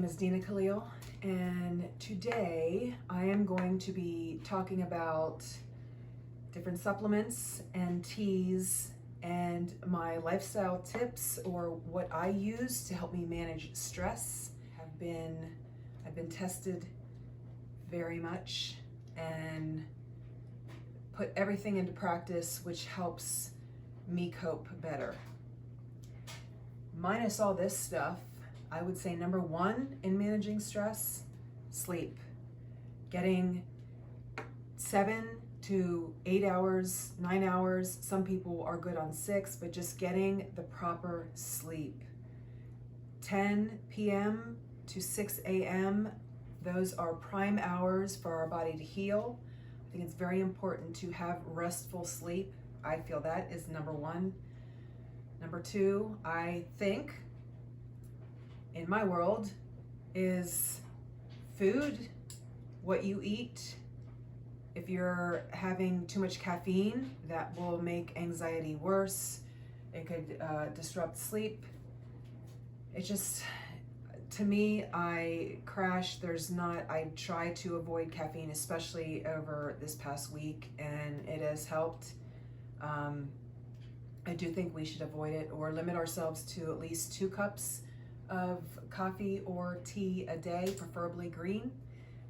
name is Dina Khalil, and today I am going to be talking about different supplements and teas and my lifestyle tips, or what I use to help me manage stress. I've been tested very much and put everything into practice, which helps me cope better. Minus all this stuff, I would say number one in managing stress, sleep. Getting 7 to 8 hours, 9 hours. Some people are good on 6, but just getting the proper sleep. 10 p.m. to 6 a.m., those are prime hours for our body to heal. I think it's very important to have restful sleep. I feel that is number one. Number two, I think, in my world, is food, what you eat. If you're having too much caffeine, that will make anxiety worse. It could disrupt sleep. It just, to me, I crash. I try to avoid caffeine, especially over this past week, and it has helped. I do think we should avoid it or limit ourselves to at least 2 cups of coffee or tea a day, preferably green,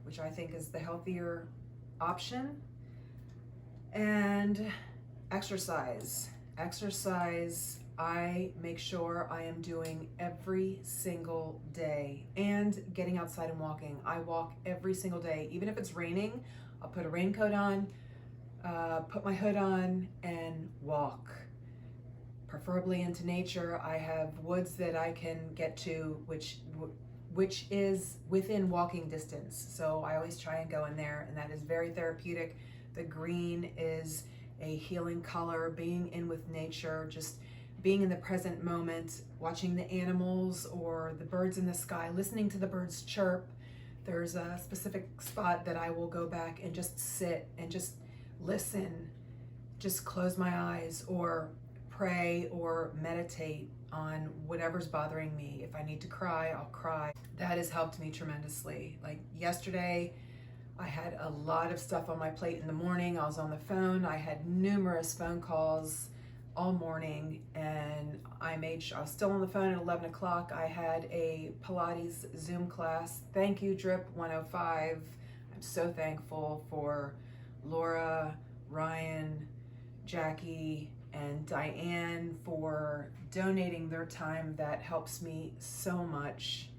which I think is the healthier option. And exercise. I make sure I am doing every single day, and getting outside and walking. I walk every single day. Even if it's raining, I'll put a raincoat on, put my hood on, and walk. Preferably into nature. I have woods that I can get to, which is within walking distance. So I always try and go in there, and that is very therapeutic. The green is a healing color. Being in with nature, just being in the present moment, watching the animals or the birds in the sky, listening to the birds chirp. There's a specific spot that I will go back and just sit and just listen, just close my eyes, or pray or meditate on whatever's bothering me. If I need to cry, I'll cry. That has helped me tremendously. Like yesterday, I had a lot of stuff on my plate in the morning. I was on the phone. I had numerous phone calls all morning, and I made sure I was still on the phone at 11 o'clock. I had a Pilates Zoom class. Thank you, Drip 105. I'm so thankful for Laura, Ryan, Jackie, and Diane for donating their time. That helps me so much.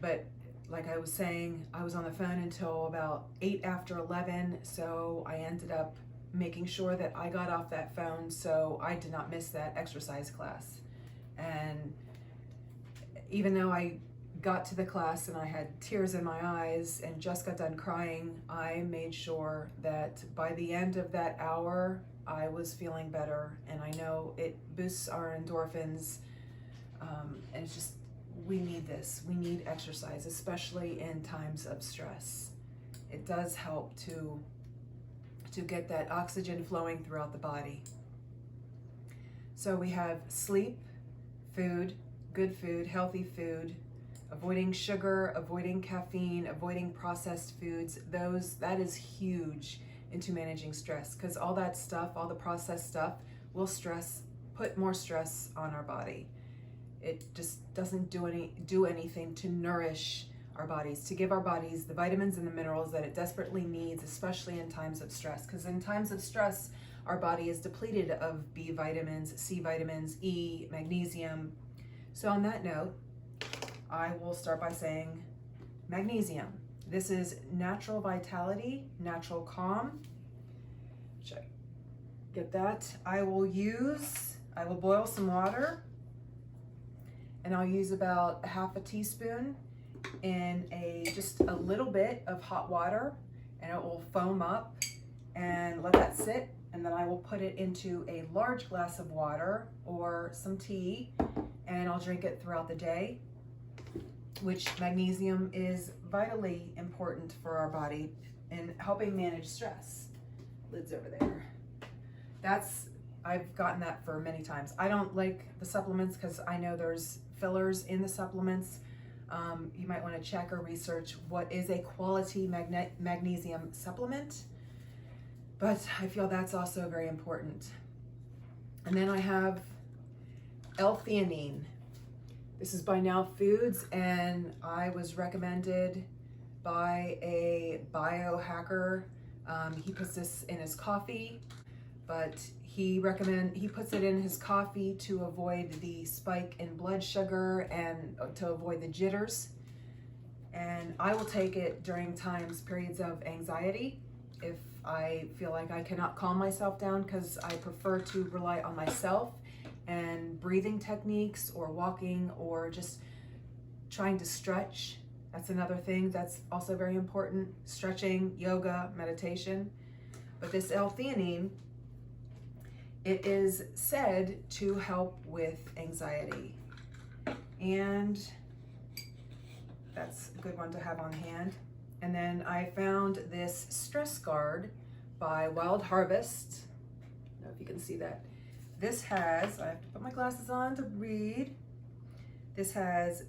But like I was saying, I was on the phone until about 8 after 11, so I ended up making sure that I got off that phone so I did not miss that exercise class. And even though I got to the class and I had tears in my eyes and just got done crying, I made sure that by the end of that hour, I was feeling better. And I know it boosts our endorphins, and it's just, we need this. We need exercise, especially in times of stress. It does help to get that oxygen flowing throughout the body. So we have sleep, food, good food, healthy food, avoiding sugar, avoiding caffeine, avoiding processed foods. That is huge into managing stress, because all that stuff, all the processed stuff, will put more stress on our body. It just doesn't do anything to nourish our bodies, to give our bodies the vitamins and the minerals that it desperately needs, especially in times of stress. Because in times of stress, our body is depleted of B vitamins, C vitamins, E, magnesium. So on that note, I will start by saying magnesium. This is natural vitality, natural calm. Check. Get that? I will boil some water, and I'll use about half a teaspoon in just a little bit of hot water, and it will foam up, and let that sit. And then I will put it into a large glass of water or some tea, and I'll drink it throughout the day, which magnesium is vitally important for our body in helping manage stress. Lid's over there. I've gotten that for many times. I don't like the supplements because I know there's fillers in the supplements. You might want to check or research what is a quality magnesium supplement, but I feel that's also very important. And then I have L-theanine. This is by Now Foods, and I was recommended by a biohacker. He puts this in his coffee, but he puts it in his coffee to avoid the spike in blood sugar and to avoid the jitters. And I will take it during periods of anxiety if I feel like I cannot calm myself down, because I prefer to rely on myself and breathing techniques or walking or just trying to stretch. That's another thing that's also very important. Stretching, yoga, meditation. But this L-theanine, it is said to help with anxiety. And that's a good one to have on hand. And then I found this stress guard by Wild Harvest. I don't know if you can see that. This has, I have to put my glasses on to read. This has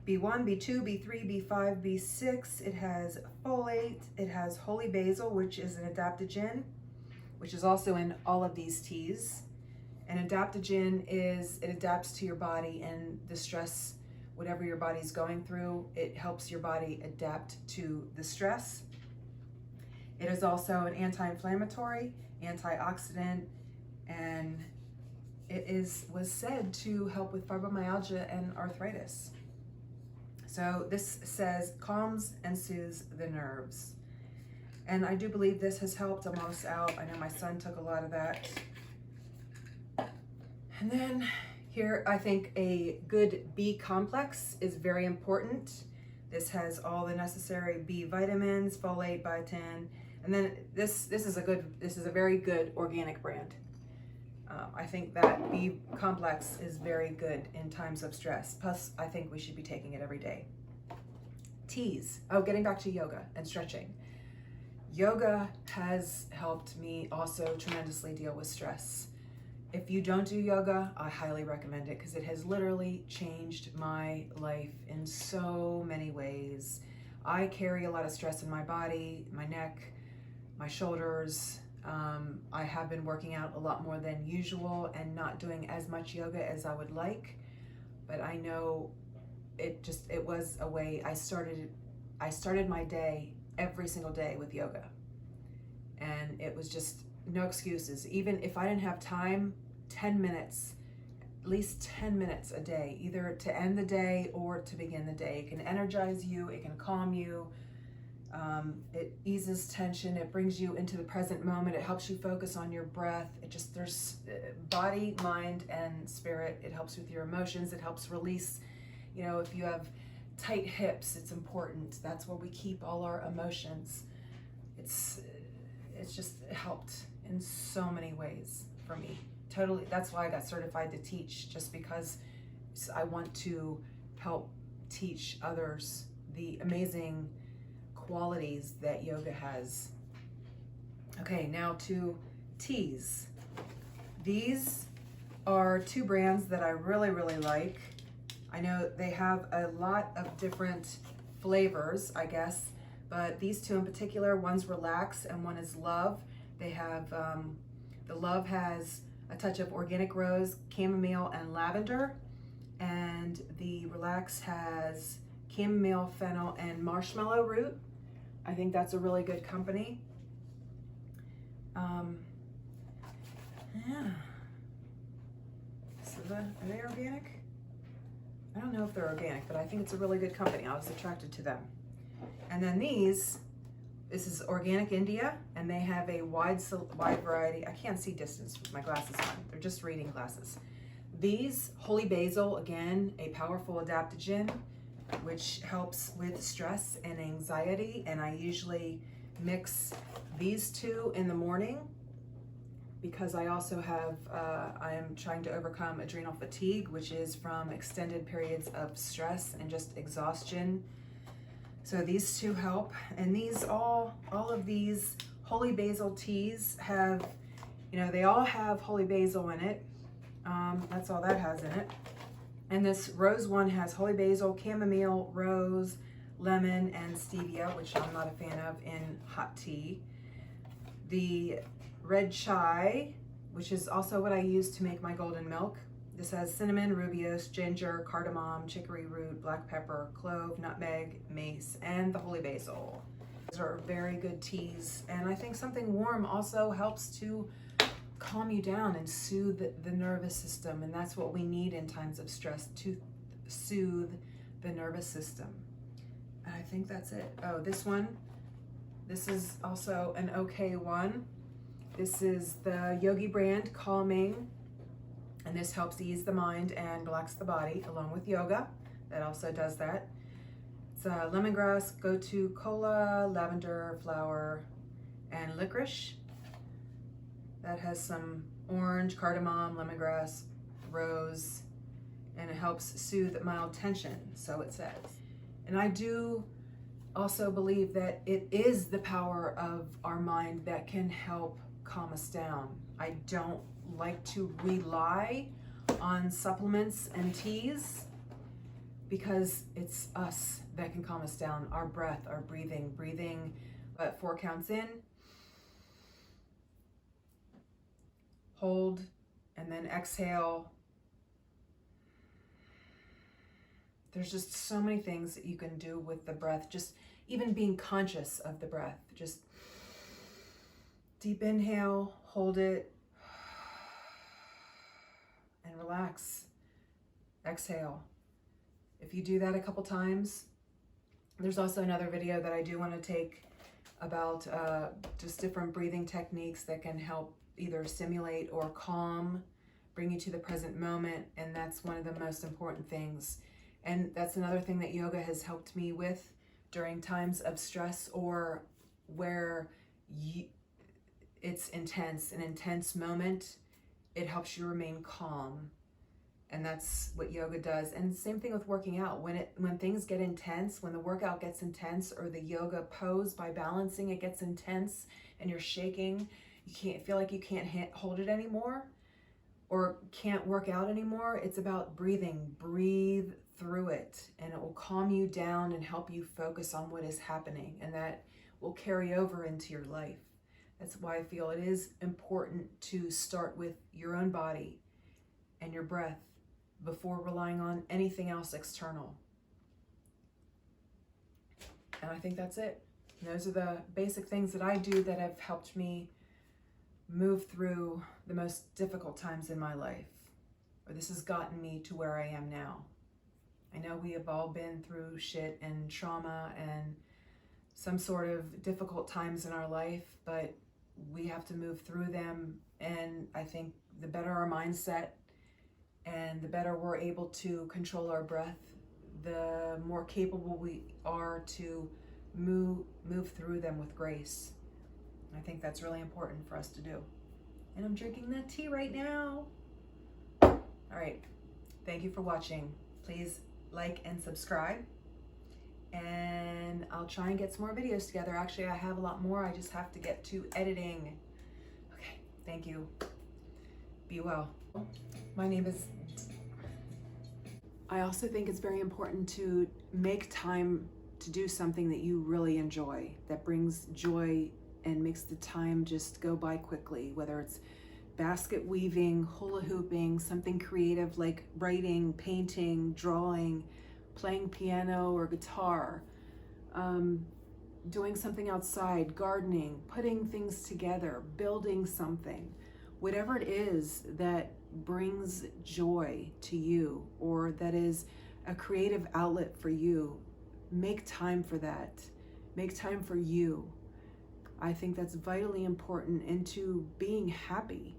B1, B2, B3, B5, B6. It has folate. It has holy basil, which is an adaptogen, which is also in all of these teas. An adaptogen is, it adapts to your body and the stress, whatever your body's going through, it helps your body adapt to the stress. It is also an anti-inflammatory, antioxidant, and it was said to help with fibromyalgia and arthritis. So this says calms and soothes the nerves. And I do believe this has helped. I'm almost out. I know my son took a lot of that. And then here, I think a good B complex is very important. This has all the necessary B vitamins, folate, biotin, and then this is a very good organic brand. I think that B complex is very good in times of stress. Plus, I think we should be taking it every day. Teas. Oh, getting back to yoga and stretching. Yoga has helped me also tremendously deal with stress. If you don't do yoga, I highly recommend it, because it has literally changed my life in so many ways. I carry a lot of stress in my body, my neck, my shoulders. I have been working out a lot more than usual and not doing as much yoga as I would like, but I know it was a way. I started my day every single day with yoga, and it was just no excuses. Even if I didn't have time, 10 minutes, at least 10 minutes a day, either to end the day or to begin the day. It can energize you, it can calm you, it eases tension, it brings you into the present moment, it helps you focus on your breath. There's body, mind, and spirit. It helps with your emotions, it helps release, if you have tight hips, it's important. That's where we keep all our emotions. It's just helped in so many ways for me. Totally. That's why I got certified to teach, just because I want to help teach others the amazing qualities that yoga has. Okay, now to teas. These are two brands that I really, really like. I know they have a lot of different flavors, I guess, but these two in particular, one's Relax and one is Love. They have, the Love has a touch of organic rose, chamomile, and lavender, and the Relax has chamomile, fennel, and marshmallow root. I think that's a really good company. Yeah. So are they organic? I don't know if they're organic, but I think it's a really good company. I was attracted to them. And then this is Organic India, and they have a wide variety. I can't see distance with my glasses on. They're just reading glasses. These, holy basil, again, a powerful adaptogen, which helps with stress and anxiety. And I usually mix these two in the morning, because I also have, I am trying to overcome adrenal fatigue, which is from extended periods of stress and just exhaustion. So these two help. And these, all of these holy basil teas have, they all have holy basil in it. That's all that has in it. And this rose one has holy basil, chamomile, rose, lemon, and stevia, which I'm not a fan of in hot tea. The red chai, which is also what I use to make my golden milk. This has cinnamon, rubiose, ginger, cardamom, chicory root, black pepper, clove, nutmeg, mace, and the holy basil. These are very good teas, and I think something warm also helps to calm you down and soothe the nervous system, and that's what we need in times of stress, to soothe the nervous system. And I think that's it. Oh, this one, this is also an okay one. This is the Yogi brand Calming, and this helps ease the mind and relax the body along with yoga. That also does that. It's lemongrass, gotu kola, lavender flower, and licorice. That has some orange, cardamom, lemongrass, rose, and it helps soothe mild tension, so it says. And I do also believe that it is the power of our mind that can help calm us down. I don't like to rely on supplements and teas because it's us that can calm us down. Our breath, our breathing, 4 counts in, hold, and then exhale. There's just so many things that you can do with the breath, just even being conscious of the breath. Just deep inhale, hold it, and relax. Exhale. If you do that a couple times, there's also another video that I do want to take about just different breathing techniques that can help either stimulate or calm, bring you to the present moment, and that's one of the most important things. And that's another thing that yoga has helped me with during times of stress or where it's intense, an intense moment. It helps you remain calm, and that's what yoga does. And same thing with working out. When things get intense, when the workout gets intense, or the yoga pose by balancing it gets intense, and you're shaking, you can't feel like you can't hold it anymore, or can't work out anymore. It's about breathing. Breathe through it, and it will calm you down and help you focus on what is happening, and that will carry over into your life. That's why I feel it is important to start with your own body and your breath before relying on anything else external. And I think that's it. And those are the basic things that I do that have helped me move through the most difficult times in my life, or this has gotten me to where I am now. I know we have all been through shit and trauma and some sort of difficult times in our life, but we have to move through them. And I think the better our mindset and the better we're able to control our breath, the more capable we are to move through them with grace. I think that's really important for us to do. And I'm drinking that tea right now. All right, thank you for watching. Please like and subscribe, and I'll try and get some more videos together. Actually, I have a lot more. I just have to get to editing. Okay, thank you. Be well. My name is... I also think it's very important to make time to do something that you really enjoy, that brings joy and makes the time just go by quickly, whether it's basket weaving, hula hooping, something creative like writing, painting, drawing, playing piano or guitar, doing something outside, gardening, putting things together, building something, whatever it is that brings joy to you or that is a creative outlet for you, make time for that. Make time for you. I think that's vitally important into being happy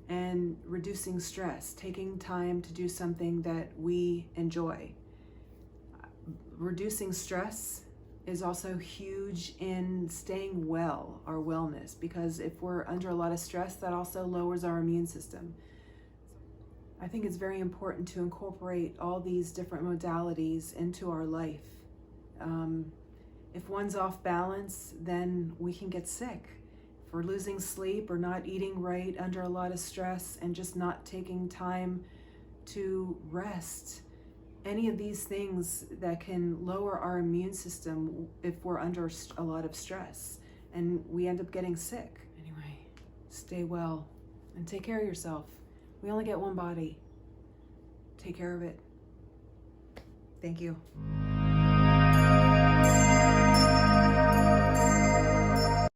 and reducing stress, taking time to do something that we enjoy. Reducing stress is also huge in staying well, our wellness, because if we're under a lot of stress, that also lowers our immune system. I think it's very important to incorporate all these different modalities into our life. If one's off balance, then we can get sick. If we're losing sleep or not eating right under a lot of stress and just not taking time to rest. Any of these things that can lower our immune system if we're under a lot of stress and we end up getting sick. Anyway, stay well and take care of yourself. We only get one body. Take care of it. Thank you.